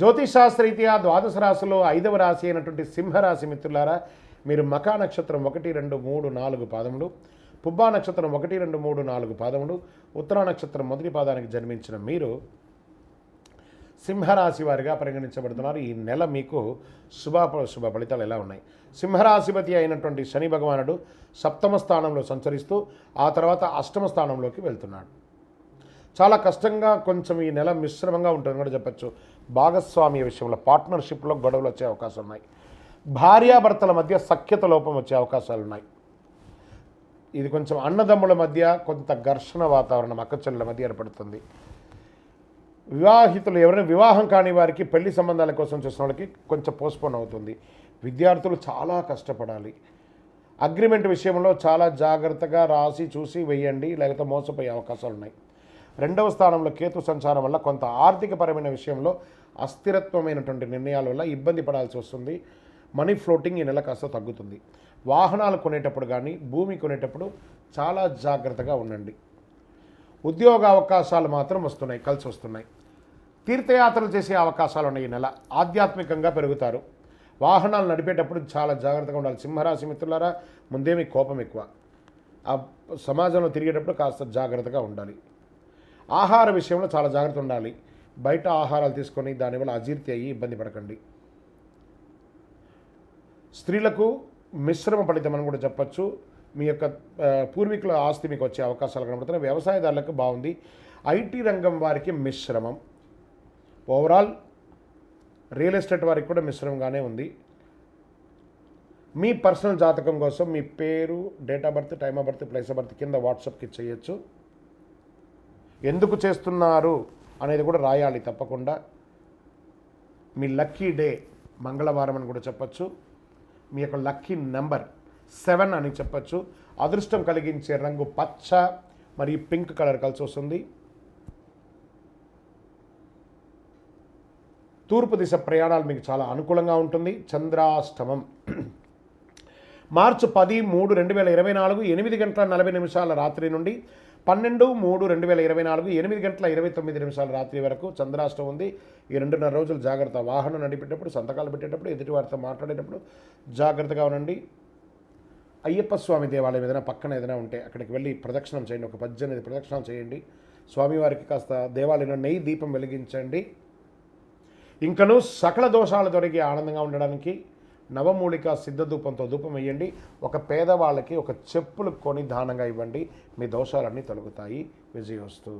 జ్యోతిషాస్త్రరీత్యా ద్వాదశ రాశిలో 5వ రాశి అయినటువంటి సింహరాశి మిత్రులారా, మీరు మకా నక్షత్రం 1, 2, 3, 4 పాదములు, పుబ్బా నక్షత్రం 1, 2, 3, 4 పాదములు, ఉత్తరా నక్షత్రం మొదటి పాదానికి జన్మించిన మీరు సింహరాశి వారిగా పరిగణించబడుతున్నారు. ఈ నెల మీకు శుభ ఫలితాలు ఎలా ఉన్నాయి? సింహరాశిపతి అయినటువంటి శని భగవానుడు 7వ స్థానంలో సంచరిస్తూ ఆ తర్వాత 8వ స్థానంలోకి వెళ్తున్నాడు. చాలా కష్టంగా, కొంచెం ఈ నెల మిశ్రమంగా ఉంటుందని కూడా చెప్పచ్చు. భాగస్వామ్య విషయంలో పార్ట్నర్షిప్లో గొడవలు వచ్చే అవకాశాలు ఉన్నాయి. భార్యాభర్తల మధ్య సఖ్యత లోపం వచ్చే అవకాశాలు ఉన్నాయి. ఇది కొంచెం అన్నదమ్ముల మధ్య కొంత ఘర్షణ వాతావరణం అక్కచెల్లెల మధ్య ఏర్పడుతుంది. వివాహితులు ఎవరైనా వివాహం కాని వారికి పెళ్లి సంబంధాల కోసం చూసిన వాళ్ళకి కొంచెం పోస్ట్పోన్ అవుతుంది. విద్యార్థులు చాలా కష్టపడాలి. అగ్రిమెంట్ విషయంలో చాలా జాగ్రత్తగా రాసి చూసి వేయండి, లేకపోతే మోసపోయే అవకాశాలు ఉన్నాయి. 2వ స్థానంలో కేతు సంచారం వల్ల కొంత ఆర్థికపరమైన విషయంలో అస్థిరత్వమైనటువంటి నిర్ణయాల వల్ల ఇబ్బంది పడాల్సి వస్తుంది. మనీ ఫ్లోటింగ్ ఈ నెల కాస్త తగ్గుతుంది. వాహనాలు కొనేటప్పుడు కానీ భూమి కొనేటప్పుడు చాలా జాగ్రత్తగా ఉండండి. ఉద్యోగ అవకాశాలు మాత్రం వస్తున్నాయి, కలిసి వస్తున్నాయి. తీర్థయాత్రలు చేసే అవకాశాలు ఉన్నాయి. ఈ నెల ఆధ్యాత్మికంగా పెరుగుతారు. వాహనాలు నడిపేటప్పుడు చాలా జాగ్రత్తగా ఉండాలి. సింహరాశి మిత్రులారా, ముందేమి కోపం ఎక్కువ. ఆ సమాజంలో తిరిగేటప్పుడు కాస్త జాగ్రత్తగా ఉండాలి. ఆహార విషయంలో చాలా జాగ్రత్త ఉండాలి. బయట ఆహారాలు తీసుకొని దానివల్ల అజీర్తి అయ్యి ఇబ్బంది పడకండి. స్త్రీలకు మిశ్రమ ఫలితం అని కూడా చెప్పచ్చు. మీ యొక్క పూర్వీకుల ఆస్తి మీకు వచ్చే అవకాశాలు కనబడుతున్నాయి. వ్యవసాయదారులకు బాగుంది. ఐటీ రంగం వారికి మిశ్రమం. ఓవరాల్ రియల్ ఎస్టేట్ వారికి కూడా మిశ్రమంగానే ఉంది. మీ పర్సనల్ జాతకం కోసం మీ పేరు, date of birth, time of birth, place of birth కింద వాట్సాప్కి చేయొచ్చు. ఎందుకు చేస్తున్నారు అనేది కూడా రాయాలి తప్పకుండా. మీ లక్కీ డే మంగళవారం అని కూడా చెప్పచ్చు. మీ యొక్క లక్కీ నెంబర్ 7 అని చెప్పచ్చు. అదృష్టం కలిగించే రంగు పచ్చ మరియు పింక్ కలర్ కలిసి వస్తుంది. తూర్పు దిశ ప్రయాణాలు మీకు చాలా అనుకూలంగా ఉంటుంది. చంద్రాష్టమం మార్చి 10/3/2024 8:40 రాత్రి నుండి 12/3/2024 8:29 రాత్రి వరకు చంద్రాష్టమం ఉంది. ఈ 2.5 రోజులు జాగ్రత్త. వాహనం నడిపేటప్పుడు, సంతకాలు పెట్టేటప్పుడు, ఎదుటివారితో మాట్లాడేటప్పుడు జాగ్రత్తగా ఉండండి. అయ్యప్ప స్వామి దేవాలయం ఏదైనా పక్కన ఏదైనా ఉంటే అక్కడికి వెళ్ళి ప్రదక్షిణం చేయండి. ఒక 18 ప్రదక్షిణం చేయండి. స్వామివారికి కాస్త దేవాలయంలో నెయ్యి దీపం వెలిగించండి. ఇంకనూ సకల దోషాలు తొలగి ఆనందంగా ఉండడానికి నవమూలిక సిద్ధ ధూపంతో ధూపం వేయండి. ఒక పేదవాళ్ళకి ఒక చెప్పులు కొని దానంగా ఇవ్వండి. మీ దోషాలన్నీ తొలగుతాయి. విజయోస్తు.